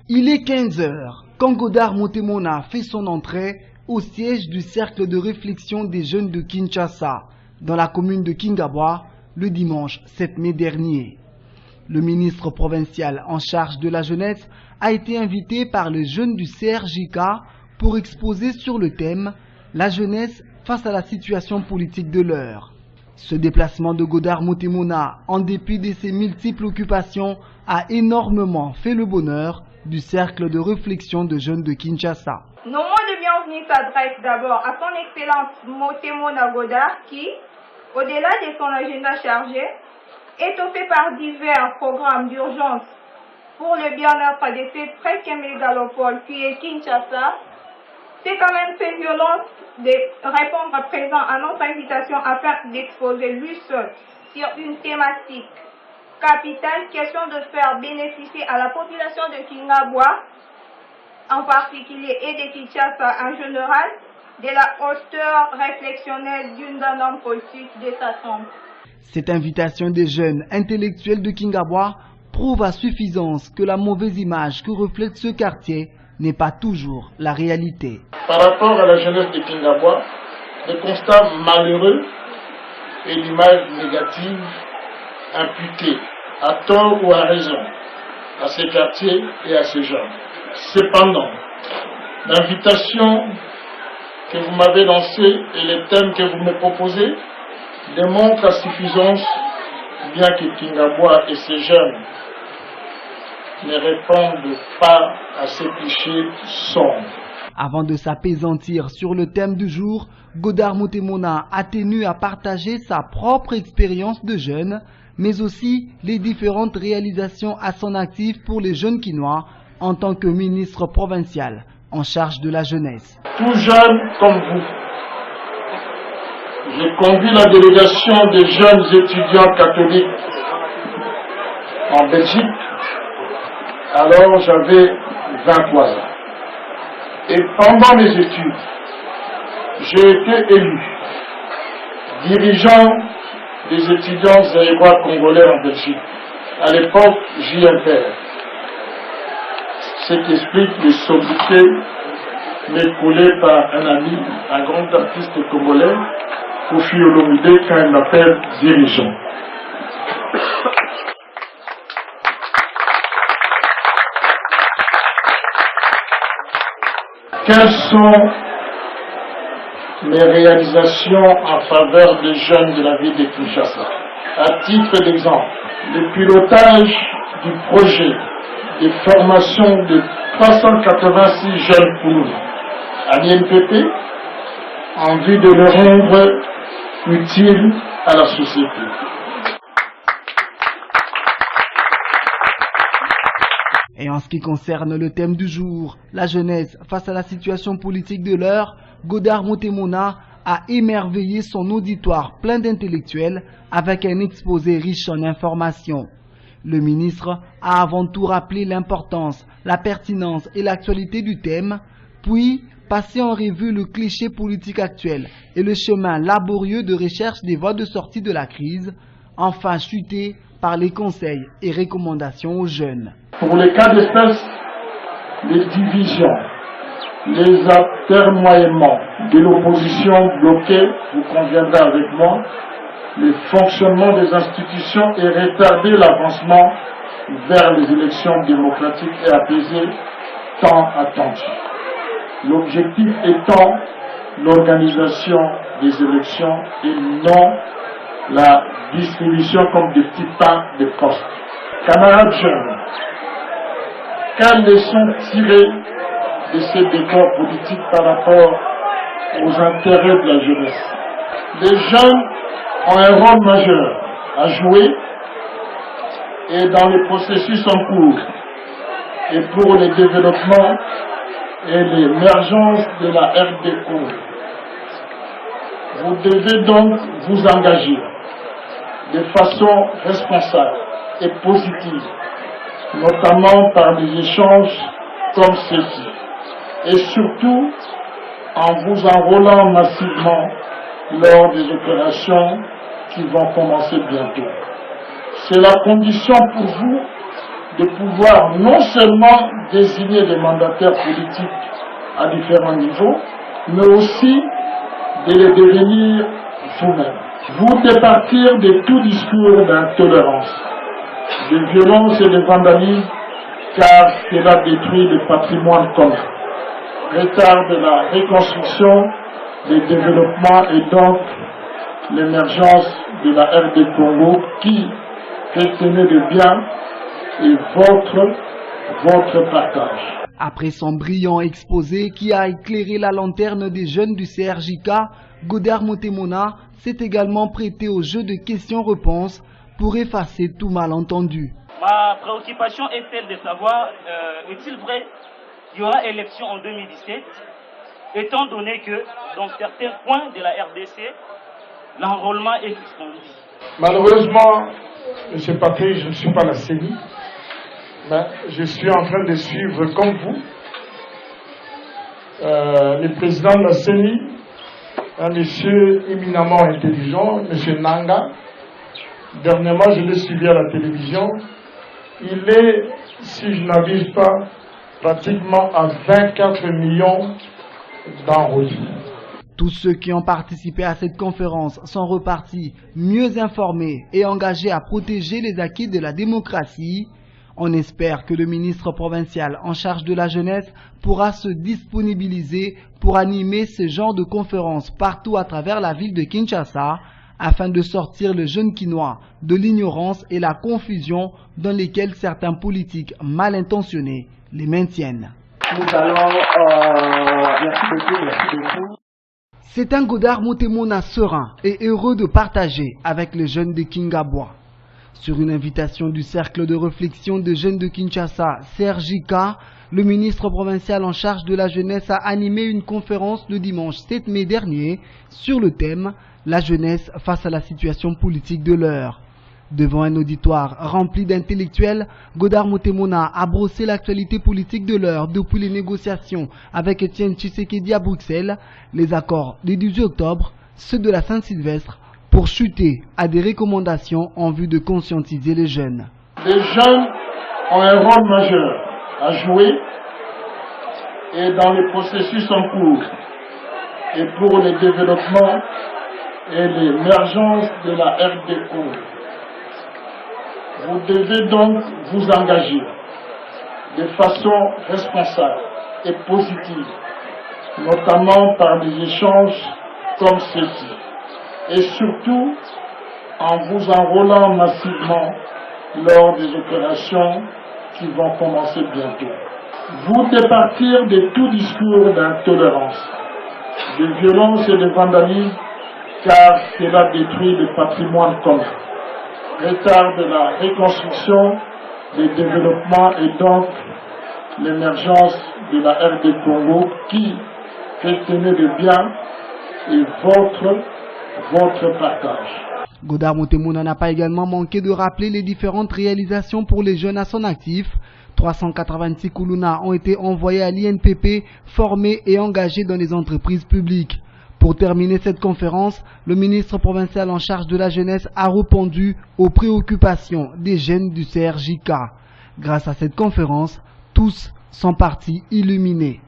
Il est 15 heures quand Godard Montemona fait son entrée au siège du Cercle de réflexion des jeunes de Kinshasa, dans la commune de Kingabwa, le dimanche 7 mai dernier. Le ministre provincial en charge de la jeunesse a été invité par les jeunes du CRJK pour exposer sur le thème « La jeunesse face à la situation politique de l'heure ». Ce déplacement de Godard Montemona, en dépit de ses multiples occupations, a énormément fait le bonheur du cercle de réflexion de jeunes de Kinshasa. Nos mots de bienvenue s'adressent d'abord à son Excellence Montemona Godard qui, au-delà de son agenda chargé, étoffé par divers programmes d'urgence pour le bien-être de cette presque mégalopole qui est Kinshasa, c'est quand même fait violence de répondre à présent à notre invitation afin d'exposer lui seul sur une thématique capitale, question de faire bénéficier à la population de Kingabwa en particulier et de Kinshasa en général de la hauteur réflexionnelle d'un homme politique de sa sombre. Cette invitation des jeunes intellectuels de Kingabwa prouve à suffisance que la mauvaise image que reflète ce quartier n'est pas toujours la réalité. Par rapport à la jeunesse de Kingabwa, le constat malheureux et l'image négative imputée, à tort ou à raison, à ces quartiers et à ces gens. Cependant, l'invitation que vous m'avez lancée et les thèmes que vous me proposez démontrent à suffisance bien que Kingabwa et ses jeunes ne répondent pas à ces clichés sombres. Avant de s'apaisantir sur le thème du jour, Godard Montemona a tenu à partager sa propre expérience de jeune, mais aussi les différentes réalisations à son actif pour les jeunes Kinois en tant que ministre provincial en charge de la jeunesse. Tout jeune comme vous, j'ai conduit la délégation des jeunes étudiants catholiques en Belgique. Alors j'avais 23 ans. Et pendant mes études, j'ai été élu dirigeant des étudiants zaïrois congolais en Belgique. À l'époque, JMPR. Ce qui explique les sobriquets m'écoulés par un ami, un grand artiste congolais, Kofi Olomide, quand il m'appelle dirigeant. Quelles sont mes réalisations en faveur des jeunes de la ville de Kinshasa? À titre d'exemple, le pilotage du projet de formation de 386 jeunes Kounou à l'INPP en vue de le rendre utile à la société. Et en ce qui concerne le thème du jour, la jeunesse face à la situation politique de l'heure, Godard Montemona a émerveillé son auditoire plein d'intellectuels avec un exposé riche en informations. Le ministre a avant tout rappelé l'importance, la pertinence et l'actualité du thème, puis passé en revue le cliché politique actuel et le chemin laborieux de recherche des voies de sortie de la crise, enfin chuté par les conseils et recommandations aux jeunes. Pour les cas d'espèce, les divisions, les atermoiements de l'opposition bloquée, vous conviendrez avec moi, le fonctionnement des institutions et retarder l'avancement vers les élections démocratiques et apaisées tant attendues. L'objectif étant l'organisation des élections et non la distribution comme des petits pains de poste. Camarades jeunes, quelles leçons tirer de ces décors politiques par rapport aux intérêts de la jeunesse? Les jeunes ont un rôle majeur à jouer et dans les processus en cours et pour le développement et l'émergence de la RDCO. Vous devez donc vous engager de façon responsable et positive, notamment par des échanges comme ceci, et surtout en vous enrôlant massivement lors des opérations qui vont commencer bientôt. C'est la condition pour vous de pouvoir non seulement désigner des mandataires politiques à différents niveaux, mais aussi de les devenir vous-même. Vous départir de tout discours d'intolérance, de violence et de vandalisme, car cela détruit le patrimoine commun, retarde la reconstruction, le développement et donc l'émergence de la RD Congo qui, retenez de bien, est votre partage. Après son brillant exposé qui a éclairé la lanterne des jeunes du CRJK, Godard Motemona s'est également prêté au jeu de questions-réponses pour effacer tout malentendu. Ma préoccupation est celle de savoir, est-il vrai qu'il y aura élection en 2017, étant donné que dans certains coins de la RDC, l'enrôlement est suspendu. Malheureusement, M. Patrick, je ne suis pas la CENI, mais je suis en train de suivre comme vous le président de la CENI, un monsieur éminemment intelligent, M. Nanga. Dernièrement, je l'ai suivi à la télévision. Il est, si je n'abuse pas, pratiquement à 24 millions d'enrôlés. Tous ceux qui ont participé à cette conférence sont repartis mieux informés et engagés à protéger les acquis de la démocratie. On espère que le ministre provincial en charge de la jeunesse pourra se disponibiliser pour animer ce genre de conférences partout à travers la ville de Kinshasa afin de sortir le jeune Kinois de l'ignorance et la confusion dans lesquelles certains politiques mal intentionnés les maintiennent. Merci beaucoup. C'est un Godard Motemona serein et heureux de partager avec les jeunes de Kingabwa. Sur une invitation du cercle de réflexion des jeunes de Kinshasa, CRJK, le ministre provincial en charge de la jeunesse a animé une conférence le dimanche 7 mai dernier sur le thème « La jeunesse face à la situation politique de l'heure ». Devant un auditoire rempli d'intellectuels, Godard Motemona a brossé l'actualité politique de l'heure depuis les négociations avec Etienne Tshisekedi à Bruxelles, les accords du 18 octobre, ceux de la Saint-Sylvestre, pour chuter à des recommandations en vue de conscientiser les jeunes. Les jeunes ont un rôle majeur à jouer et dans les processus en cours et pour le développement et l'émergence de la RD Congo. Vous devez donc vous engager de façon responsable et positive, notamment par des échanges comme ceci, et surtout en vous enrôlant massivement lors des opérations qui vont commencer bientôt. Vous départir de tout discours d'intolérance, de violence et de vandalisme, car cela détruit le patrimoine commun, retarde la reconstruction, le développement et donc l'émergence de la RD Congo qui, retenez de bien, est votre partage. Godard Motemona n'a pas également manqué de rappeler les différentes réalisations pour les jeunes à son actif. 386 Koulouna ont été envoyés à l'INPP, formés et engagés dans les entreprises publiques. Pour terminer cette conférence, le ministre provincial en charge de la jeunesse a répondu aux préoccupations des jeunes du CRJK. Grâce à cette conférence, tous sont partis illuminés.